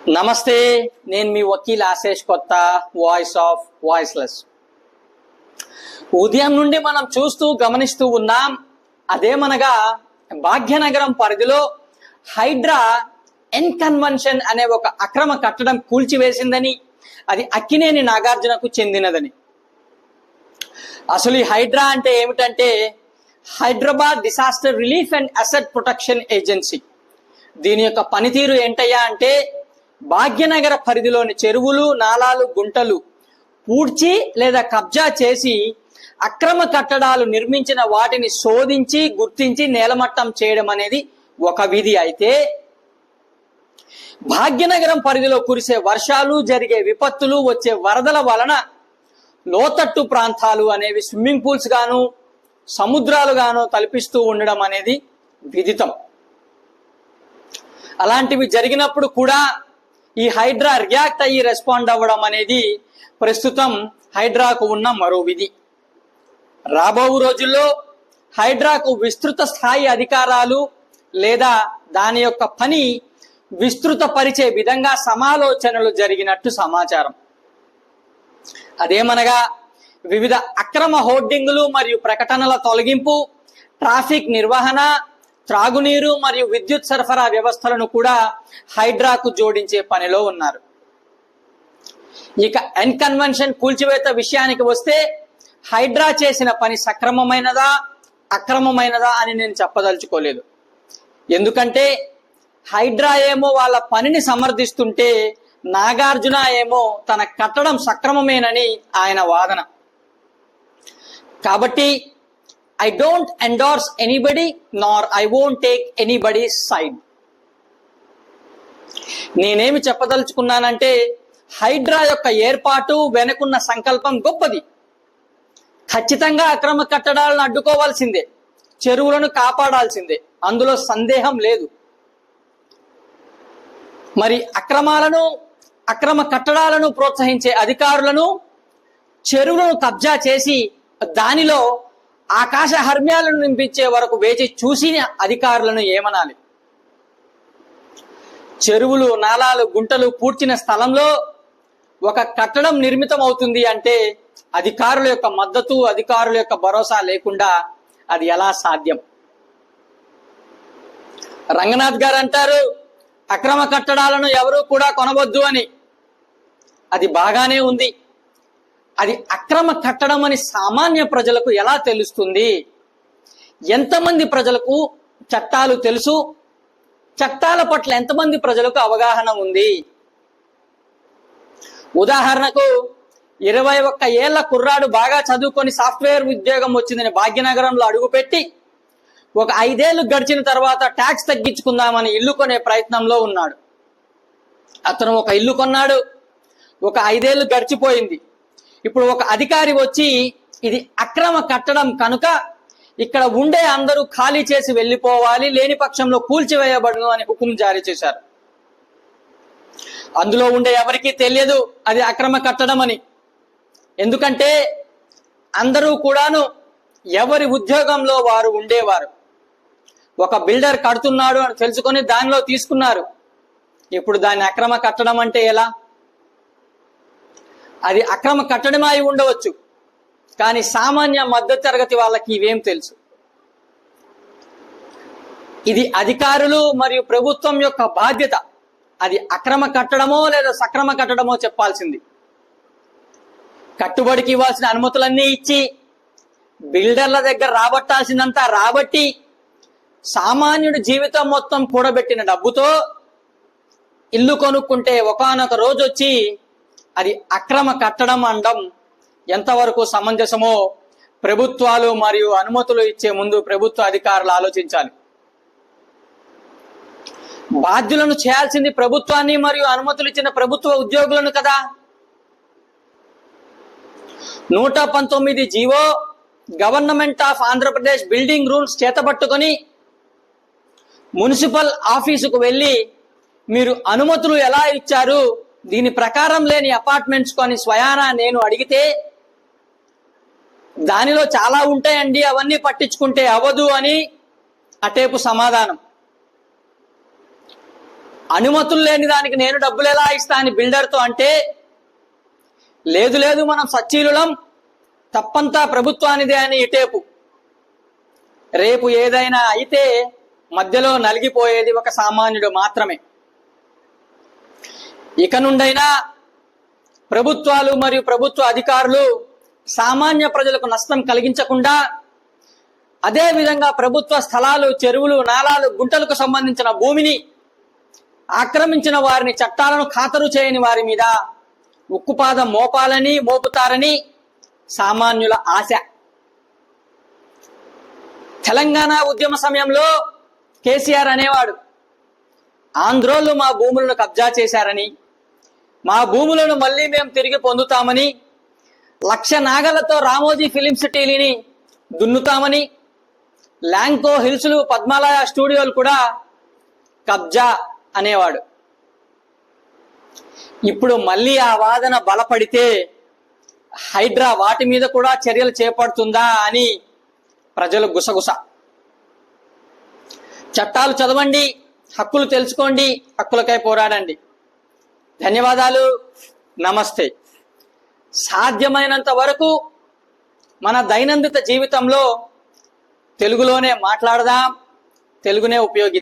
నమస్తే, నేను మీ వకీల్ ఆశేష్ కొత్త, వాయిస్ ఆఫ్ వాయిస్లెస్. ఉదయం నుండి మనం చూస్తూ గమనిస్తూ ఉన్నాం. అదేమనగా భాగ్యనగరం పరిధిలో హైడ్రా ఎన్కన్వెన్షన్ అనే ఒక అక్రమ కట్టడం కూల్చివేసిందని, అది అక్కినేని నాగార్జునకు చెందినదని. అసలు ఈ హైడ్రా అంటే ఏమిటంటే Hyderabad disaster relief and asset protection agency. దీని యొక్క పనితీరు ఏంటయ్యా అంటే భాగ్యనగర పరిధిలోని చెరువులు, నాలాలు, గుంటలు పూడ్చి లేదా కబ్జా చేసి అక్రమ కట్టడాలు నిర్మించిన వాటిని శోధించి గుర్తించి నేలమట్టం చేయడం అనేది ఒక విధి. అయితే భాగ్యనగరం పరిధిలో కురిసే వర్షాలు, జరిగే విపత్తులు, వచ్చే వరదల వలన లోతట్టు ప్రాంతాలు అనేవి స్విమ్మింగ్ పూల్స్ గాను సముద్రాలు గాను తలపిస్తూ ఉండడం అనేది విదితం. అలాంటివి జరిగినప్పుడు కూడా ఈ హైడ్రా రియాక్ట్ అయ్యి రెస్పాండ్ అవ్వడం అనేది ప్రస్తుతం హైడ్రాకు ఉన్న మరో విధి. రాబో రోజుల్లో హైడ్రాకు విస్తృత స్థాయి అధికారాలు లేదా దాని యొక్క పని విస్తృత పరిచే విధంగా సమాలోచనలు జరిగినట్టు సమాచారం. అదేమనగా వివిధ అక్రమ హోర్డింగులు మరియు ప్రకటనల తొలగింపు, ట్రాఫిక్ నిర్వహణ, త్రాగునీరు మరియు విద్యుత్ సరఫరా వ్యవస్థలను కూడా హైడ్రాకు జోడించే పనిలో ఉన్నారు. ఇక ఎన్కన్వెన్షన్ కూల్చివేత విషయానికి వస్తే హైడ్రా చేసిన పని సక్రమమైనదా అక్రమమైనదా అని నేను చెప్పదలుచుకోలేదు. ఎందుకంటే హైడ్రా ఏమో వాళ్ళ పనిని సమర్థిస్తుంటే నాగార్జున ఏమో తన కట్టడం సక్రమమేనని ఆయన వాదన. కాబట్టి I don't endorse anybody nor I won't take anybody's side. నేనేమి చెప్పదలుచుకున్నానంటే హైడ్రా యొక్క ఏర్పాటు వెనుకున్న సంకల్పం గొప్పది. ఖచ్చితంగా అక్రమ కట్టడాలను అడ్డుకోవాల్సిందే, చెరువులను కాపాడాల్సిందే, అందులో సందేహం లేదు. మరి అక్రమ కట్టడాలను ప్రోత్సహించే అధికారులను, చెరువులను కబ్జా చేసి దానిలో ఆకాశ హర్మ్యాలను నింపించే వరకు వేచి చూసిన అధికారులను ఏమనాలి? చెరువులు, నాలాలు, గుంటలు పూడ్చిన స్థలంలో ఒక కట్టడం నిర్మితం అవుతుంది అంటే అధికారుల యొక్క మద్దతు, అధికారుల యొక్క భరోసా లేకుండా అది ఎలా సాధ్యం? రంగనాథ్ గారు అంటారు అక్రమ కట్టడాలను ఎవరూ కూడా కొనవద్దు అని. అది బాగానే ఉంది. అది అక్రమ కట్టడం అని సామాన్య ప్రజలకు ఎలా తెలుస్తుంది? ఎంతమంది ప్రజలకు చట్టాలు తెలుసు? చట్టాల పట్ల ఎంతమంది ప్రజలకు అవగాహన ఉంది? ఉదాహరణకు 21 ఏళ్ల కుర్రాడు బాగా చదువుకొని సాఫ్ట్వేర్ ఉద్యోగం వచ్చిందని భాగ్యనగరంలో అడుగుపెట్టి ఒక 5 ఏళ్లు గడిచిన తర్వాత ట్యాక్స్ తగ్గించుకుందామని ఇల్లు కొనే ప్రయత్నంలో ఉన్నాడు. అతను ఒక ఇల్లు కొన్నాడు. ఒక 5 ఏళ్లు గడిచిపోయింది. ఇప్పుడు ఒక అధికారి వచ్చి ఇది అక్రమ కట్టడం కనుక ఇక్కడ ఉండే అందరూ ఖాళీ చేసి వెళ్ళిపోవాలి, లేని పక్షంలో కూల్చివేయబడును అని హుకుం జారీ చేశారు. అందులో ఉండే ఎవరికీ తెలియదు అది అక్రమ కట్టడం అని. ఎందుకంటే అందరూ కూడాను ఎవరి ఉద్యోగంలో వారు ఉండేవారు. ఒక బిల్డర్ కడుతున్నాడు అని తెలుసుకొని దానిలో తీసుకున్నారు. ఇప్పుడు దాన్ని అక్రమ కట్టడం అంటే ఎలా? అది అక్రమ కట్టడమై ఉండవచ్చు, కానీ సామాన్య మధ్య తరగతి వాళ్ళకి ఇవేం తెలుసు? ఇది అధికారులు మరియు ప్రభుత్వం యొక్క బాధ్యత. అది అక్రమ కట్టడమో లేదా సక్రమ కట్టడమో చెప్పాల్సింది. కట్టుబడికి ఇవ్వాల్సిన అనుమతులన్నీ ఇచ్చి బిల్డర్ల దగ్గర రాబట్టాల్సిందంతా రాబట్టి సామాన్యుడి జీవితం మొత్తం కూడబెట్టిన డబ్బుతో ఇల్లు కొనుక్కుంటే ఒకానొక రోజు వచ్చి అది అక్రమ కట్టడం అనడం ఎంతవరకు సమంజసమో ప్రభుత్వాలు మరియు అనుమతులు ఇచ్చే ముందు ప్రభుత్వ అధికారులు ఆలోచించాలి. బాధ్యులను చేయాల్సింది ప్రభుత్వాన్ని మరియు అనుమతులు ఇచ్చిన ప్రభుత్వ ఉద్యోగులను కదా. 119 GO government of Andhra Pradesh building rules చేతబట్టుకొని మున్సిపల్ ఆఫీసుకు వెళ్ళి మీరు అనుమతులు ఎలా ఇచ్చారు, దీని ప్రకారం లేని అపార్ట్మెంట్స్ కొని స్వయానా నేను అడిగితే దానిలో చాలా ఉంటాయండి, అవన్నీ పట్టించుకుంటే అవ్వదు అని అటేపు సమాధానం. అనుమతులు లేని దానికి నేను డబ్బులు ఎలా ఇస్తా అని బిల్డర్తో అంటే, లేదు లేదు మనం సచ్చీలులం, తప్పంతా ప్రభుత్వానిదే అని ఇటేపు. రేపు ఏదైనా అయితే మధ్యలో నలిగిపోయేది ఒక సామాన్యుడు మాత్రమే. ఇక నుండైనా ప్రభుత్వాలు మరియు ప్రభుత్వ అధికారులు సామాన్య ప్రజలకు నష్టం కలిగించకుండా, అదే విధంగా ప్రభుత్వ స్థలాలు, చెరువులు, నాలాలు, గుంటలకు సంబంధించిన భూమిని ఆక్రమించిన వారిని, చట్టాలను ఖాతరు చేయని వారి మీద ఉక్కుపాదం మోపుతారని సామాన్యుల ఆశ. తెలంగాణ ఉద్యమ సమయంలో కేసీఆర్ అనేవాడు, ఆంధ్రోళ్ళు మా భూములను కబ్జా చేశారని, మా భూములను మళ్ళీ మేము తిరిగి పొందుతామని, 1,00,000 నాగలతో రామోజీ ఫిలిం సిటీని దున్నుతామని, ల్యాంకో హిల్స్లు, పద్మాలయ స్టూడియోలు కూడా కబ్జా అనేవాడు. ఇప్పుడు మళ్ళీ ఆ వాదన బలపడితే హైడ్రా వాటి మీద కూడా చర్యలు చేపడుతుందా అని ప్రజలు గుసగుస. చట్టాలు చదవండి, హక్కులు తెలుసుకోండి, హక్కులకై పోరాడండి. ధన్యవాదాలు. నమస్తే. సాధ్యమైనంత వరకు మన దైనందిన జీవితంలో తెలుగులోనే మాట్లాడదాం, తెలుగునే ఉపయోగిద్దాం.